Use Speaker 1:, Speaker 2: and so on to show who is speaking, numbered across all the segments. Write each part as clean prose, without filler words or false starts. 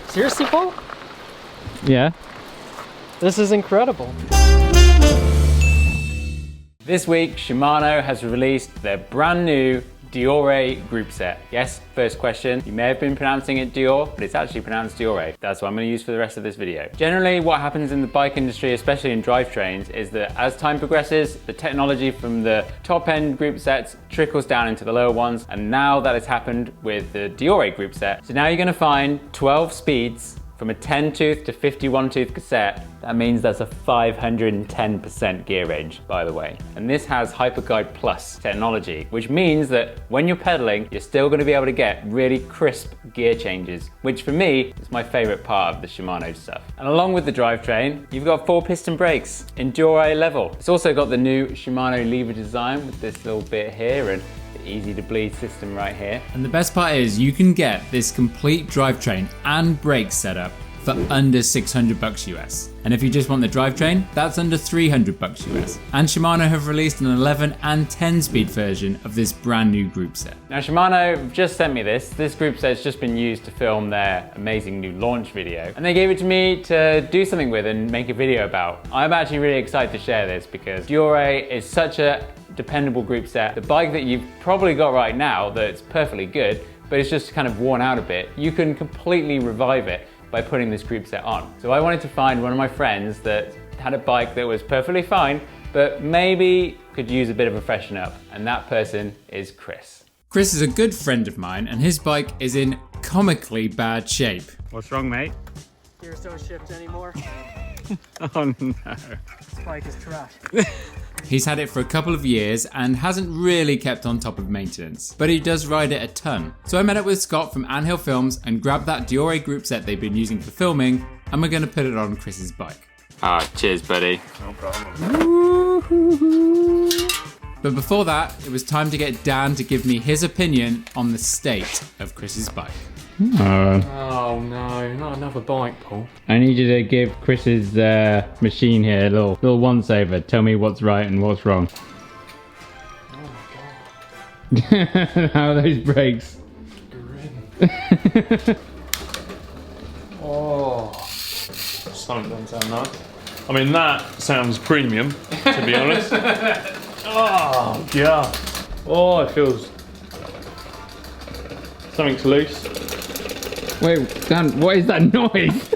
Speaker 1: Seriously, Paul?
Speaker 2: Yeah.
Speaker 1: This is incredible.
Speaker 3: This week, Shimano has released their brand new Deore group set. Yes, first question, you may have been pronouncing it Dior, but it's actually pronounced Deore. That's what I'm going to use for the rest of this video. Generally, what happens in the bike industry, especially in drivetrains, is that as time progresses, the technology from the top-end group sets trickles down into the lower ones, and now that has happened with the Deore group set. So now you're going to find 12 speeds from a 10-tooth to 51-tooth cassette. That means that's a 510% gear range, by the way. And this has Hyperguide Plus technology, which means that when you're pedaling, you're still gonna be able to get really crisp gear changes, which for me is my favorite part of the Shimano stuff. And along with the drivetrain, you've got 4-piston brakes in Deore level. It's also got the new Shimano lever design with this little bit here and easy to bleed system right here.
Speaker 4: And the best part is you can get this complete drivetrain and brake setup for under 600 bucks US. And if you just want the drivetrain, that's under 300 bucks US. And Shimano have released an 11 and 10 speed version of this brand new group set.
Speaker 3: Now Shimano just sent me this. This group set's just been used to film their amazing new launch video. And they gave it to me to do something with and make a video about. I'm actually really excited to share this because Deore is such a dependable group set. The bike that you've probably got right now that's perfectly good, but it's just kind of worn out a bit, you can completely revive it by putting this group set on. So I wanted to find one of my friends that had a bike that was perfectly fine, but maybe could use a bit of a freshen up, and that person is Chris.
Speaker 4: Chris is a good friend of mine and his bike is in comically bad shape.
Speaker 2: What's wrong, mate?
Speaker 1: Gears don't shift anymore.
Speaker 2: Oh no.
Speaker 1: This bike is trash.
Speaker 4: He's had it for a couple of years and hasn't really kept on top of maintenance, but he does ride it a ton. So I met up with Scott from Anthill Films and grabbed that Deore group set they've been using for filming, and we're going to put it on Chris's bike.
Speaker 3: Ah, cheers buddy.
Speaker 2: No problem.
Speaker 4: But before that, it was time to get Dan to give me his opinion on the state of Chris's bike.
Speaker 5: Oh no, not another bike, Paul.
Speaker 2: I need you to give Chris's machine here a little once over. Tell me what's right and what's wrong.
Speaker 5: Oh my god.
Speaker 2: How are those brakes?
Speaker 5: Grim. Oh, something doesn't sound nice. I mean, that sounds premium, to be honest. Oh god. Oh, it feels something's loose.
Speaker 2: Wait, Dan, what is that noise?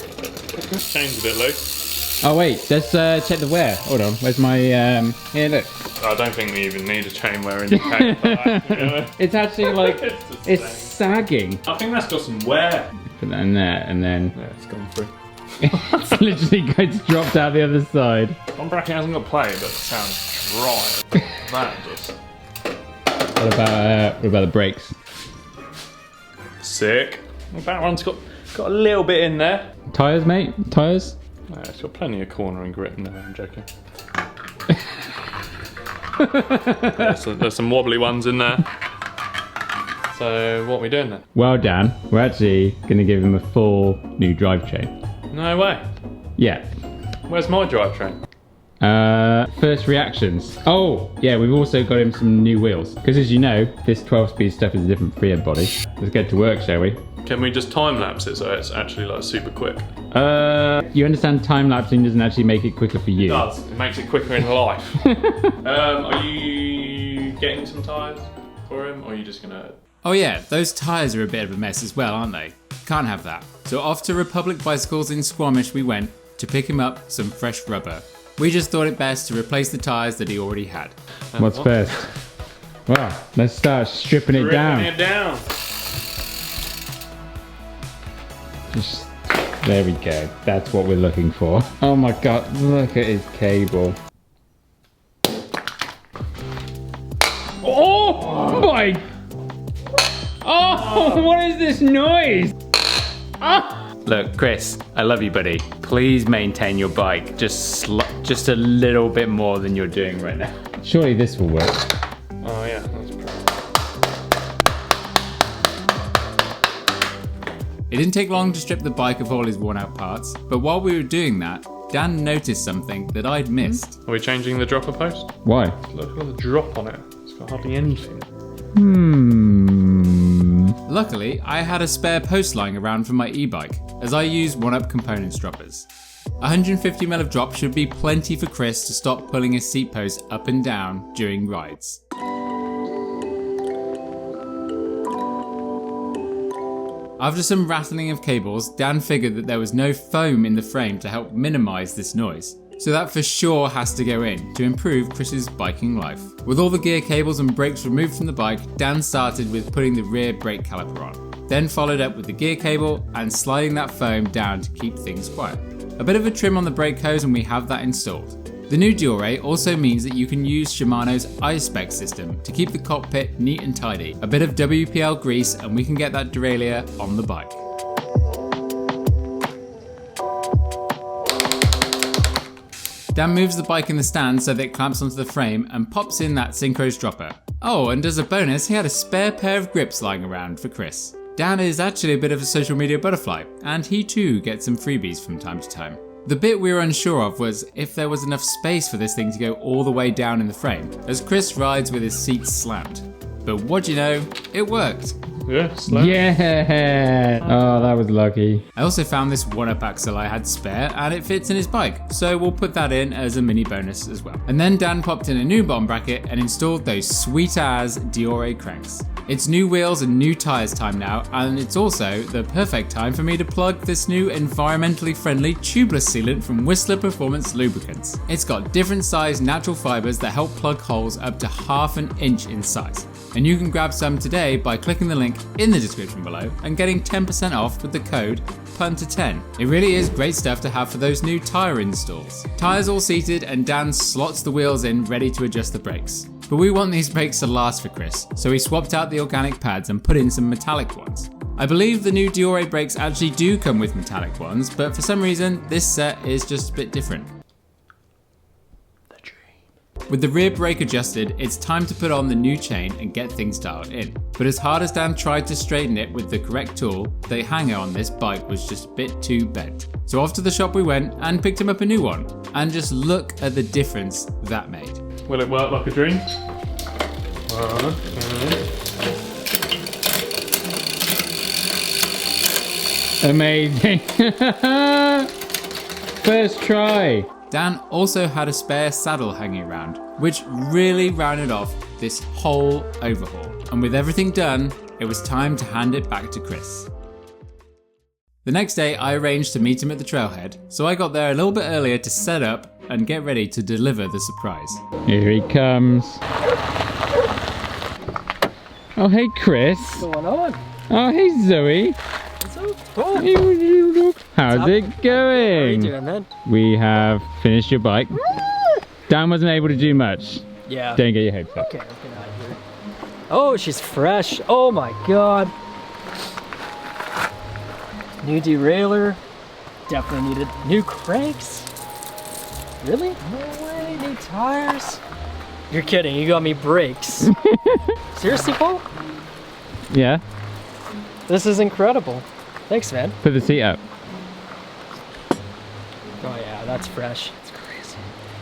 Speaker 5: Chain's a bit loose.
Speaker 2: Oh wait, let's check the wear. Hold on, where's my, here look.
Speaker 5: I don't think we even need a chain wear indicator for that, you know?
Speaker 2: It's actually like,
Speaker 5: It's
Speaker 2: it's
Speaker 5: the
Speaker 2: sagging.
Speaker 5: I think that's got some wear.
Speaker 2: Put that in there and then
Speaker 5: Yeah, it's gone through.
Speaker 2: it's literally it's dropped out the other side.
Speaker 5: One bracket hasn't got play, but it sounds dry. That does.
Speaker 2: What about the brakes?
Speaker 5: Sick. That one's got a little bit in there.
Speaker 2: Tires, mate? Tires?
Speaker 5: Yeah, it's got plenty of corner and grip in there, I'm joking. There's some wobbly ones in there. So what are we doing then?
Speaker 2: Well, Dan, we're actually going to give him a full new drivetrain.
Speaker 5: No way.
Speaker 2: Yeah.
Speaker 5: Where's my drivetrain?
Speaker 2: First reactions. Oh, yeah, we've also got him some new wheels. Because as you know, this 12-speed stuff is a different freehand body. Let's get to work, shall we?
Speaker 5: Can we just time lapse it so it's actually like super quick?
Speaker 2: You understand time lapsing doesn't actually make it quicker for you.
Speaker 5: It does. It makes it quicker in life. Are you getting some tyres for him, or are you just gonna?
Speaker 4: Oh yeah, those tyres are a bit of a mess as well, aren't they? Can't have that. So off to Republic Bicycles in Squamish we went to pick him up some fresh rubber. We just thought it best to replace the tyres that he already had.
Speaker 2: What's first? Well, let's start stripping it down.
Speaker 5: Ripping it down.
Speaker 2: Just, there we go. That's what we're looking for. Oh my god, look at his cable. Oh my! Oh, what is this noise?
Speaker 3: Ah! Look, Chris, I love you, buddy. Please maintain your bike just a little bit more than you're doing right now.
Speaker 2: Surely this will work.
Speaker 5: Oh yeah, that's pretty.
Speaker 4: It didn't take long to strip the bike of all his worn out parts, but while we were doing that, Dan noticed something that I'd missed.
Speaker 5: Are we changing the dropper post?
Speaker 2: Why?
Speaker 5: Look at the drop on it. It's got hardly anything.
Speaker 4: Luckily, I had a spare post lying around for my e-bike, as I use OneUp Components droppers. 150mm of drop should be plenty for Chris to stop pulling his seat post up and down during rides. After some rattling of cables, Dan figured that there was no foam in the frame to help minimise this noise. So that for sure has to go in to improve Chris's biking life. With all the gear cables and brakes removed from the bike, Dan started with putting the rear brake caliper on. Then followed up with the gear cable and sliding that foam down to keep things quiet. A bit of a trim on the brake hose and we have that installed. The new Deore also means that you can use Shimano's iSpec system to keep the cockpit neat and tidy. A bit of WPL grease and we can get that derailleur on the bike. Dan moves the bike in the stand so that it clamps onto the frame and pops in that Synchros dropper. Oh, and as a bonus, he had a spare pair of grips lying around for Chris. Dan is actually a bit of a social media butterfly, and he too gets some freebies from time to time. The bit we were unsure of was if there was enough space for this thing to go all the way down in the frame, as Chris rides with his seat slammed. But what do you know, it worked.
Speaker 5: Yeah, slam.
Speaker 2: Yeah! Oh, that was lucky.
Speaker 4: I also found this OneUp axle I had spare and it fits in his bike, so we'll put that in as a mini bonus as well. And then Dan popped in a new bottom bracket and installed those sweet as Deore cranks. It's new wheels and new tyres time now, and it's also the perfect time for me to plug this new environmentally friendly tubeless sealant from Whistler Performance Lubricants. It's got different size natural fibres that help plug holes up to ½ an inch in size. And you can grab some today by clicking the link in the description below and getting 10% off with the code Punter10. It really is great stuff to have for those new tyre installs. Tyres all seated and Dan slots the wheels in ready to adjust the brakes. But we want these brakes to last for Chris, so he swapped out the organic pads and put in some metallic ones. I believe the new Deore brakes actually do come with metallic ones, but for some reason this set is just a bit different. With the rear brake adjusted, it's time to put on the new chain and get things dialed in. But as hard as Dan tried to straighten it with the correct tool, the hanger on this bike was just a bit too bent. So off to the shop we went and picked him up a new one. And just look at the difference that made.
Speaker 5: Will it work like a dream?
Speaker 2: Amazing. First try.
Speaker 4: Dan also had a spare saddle hanging around, which really rounded off this whole overhaul. And with everything done, it was time to hand it back to Chris. The next day, I arranged to meet him at the trailhead, so I got there a little bit earlier to set up and get ready to deliver the surprise.
Speaker 2: Here he comes. Oh, hey, Chris.
Speaker 1: What's going on?
Speaker 2: Oh, hey, Zoe.
Speaker 1: So cool.
Speaker 2: How's it
Speaker 1: How you
Speaker 2: going?
Speaker 1: doing, man?
Speaker 2: We have finished your bike. Dan wasn't able to do much.
Speaker 1: Yeah.
Speaker 2: Don't get your hopes up.
Speaker 1: Okay, let's get out of here. Oh, she's fresh. Oh my god. New derailleur. Definitely needed. New cranks. Really? No way. New tires. You're kidding. You got me brakes. Seriously, Paul?
Speaker 2: Yeah,
Speaker 1: This is incredible. Thanks, man.
Speaker 2: put the seat up.
Speaker 1: Oh yeah, that's fresh. It's crazy.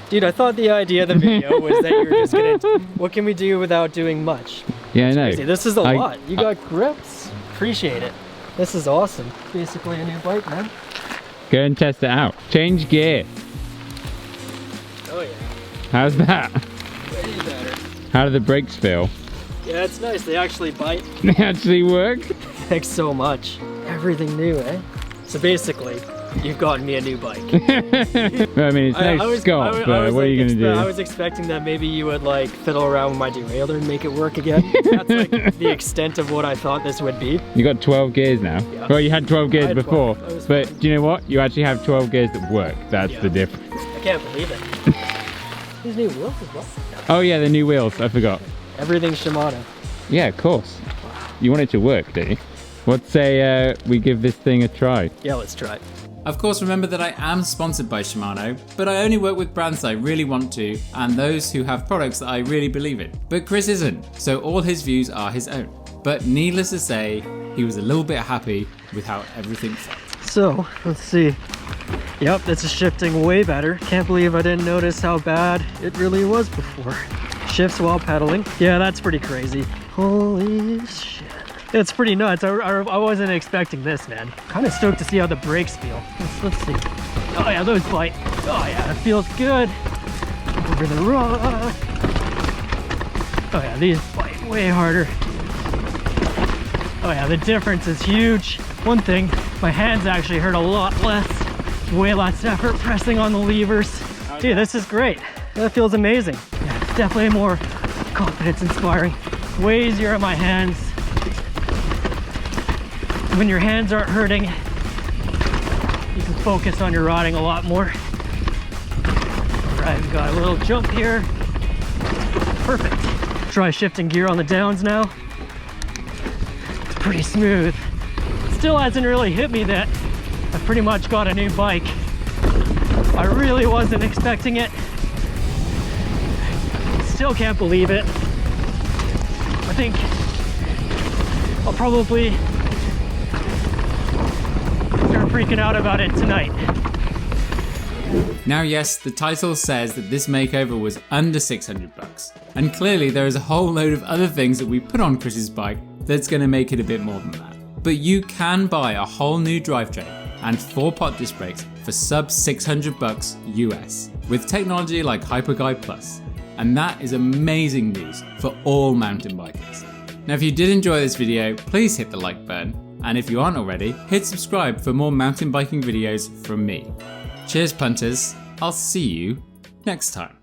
Speaker 1: Dude, I thought the idea of the video was that you were just gonna, what can we do without doing much?
Speaker 2: Yeah, I know.
Speaker 1: Crazy. This is a lot. You got grips. Appreciate it. This is awesome. Basically a new bike, man.
Speaker 2: Go and test it out. Change gear.
Speaker 1: Oh yeah.
Speaker 2: How's that?
Speaker 1: Way better.
Speaker 2: How do the brakes feel?
Speaker 1: Yeah, it's nice. They actually bite.
Speaker 2: They actually work?
Speaker 1: Thanks so much. Everything new, eh? So basically, you've gotten me a new bike.
Speaker 2: Well, I mean, it's no Scott, but what are you going to do?
Speaker 1: I was expecting that maybe you would like fiddle around with my derailleur and make it work again. That's like the extent of what I thought this would be.
Speaker 2: You got 12 gears now.
Speaker 1: Yeah.
Speaker 2: Well, you had 12 gears
Speaker 1: had
Speaker 2: before,
Speaker 1: 12. That was
Speaker 2: but
Speaker 1: fine.
Speaker 2: do you know what? You actually have 12 gears that work. That's
Speaker 1: Yeah.
Speaker 2: the difference.
Speaker 1: I can't believe it. These new wheels as well.
Speaker 2: Oh yeah, the new wheels. I forgot.
Speaker 1: Everything Shimano.
Speaker 2: Yeah, of course. You want it to work, do you? What say we give this thing a try?
Speaker 1: Yeah, let's try.
Speaker 4: Of course, remember that I am sponsored by Shimano, but I only work with brands that I really want to, and those who have products that I really believe in. But Chris isn't, so all his views are his own. But needless to say, he was a little bit happy with how everything felt.
Speaker 1: So, let's see. Yep, this is shifting way better. Can't believe I didn't notice how bad it really was before. Shifts while pedaling. Yeah, that's pretty crazy. Holy shit. It's pretty nuts. I wasn't expecting this, man. Kind of stoked to see how the brakes feel. Let's see. Oh yeah, those bite. Oh yeah, it feels good. Over the rock. Oh yeah, these bite way harder. Oh yeah, the difference is huge. One thing, my hands actually hurt a lot less. Way less effort pressing on the levers. Dude, this is great. That feels amazing. Yeah, it's definitely more confidence inspiring. Way easier on my hands. When your hands aren't hurting, you can focus on your riding a lot more. All right, we've got a little jump here. Perfect. Try shifting gear on the downs now. It's pretty smooth. Still hasn't really hit me that I pretty much got a new bike. I really wasn't expecting it. Still can't believe it. I think I'll probably start freaking out about it tonight.
Speaker 4: Now yes, the title says that this makeover was under 600 bucks. And clearly there is a whole load of other things that we put on Chris's bike that's going to make it a bit more than that. But you can buy a whole new drivetrain and 4-pot disc brakes for sub 600 bucks US with technology like Hyperguide Plus. And that is amazing news for all mountain bikers. Now if you did enjoy this video, please hit the like button. And if you aren't already, hit subscribe for more mountain biking videos from me. Cheers punters, I'll see you next time.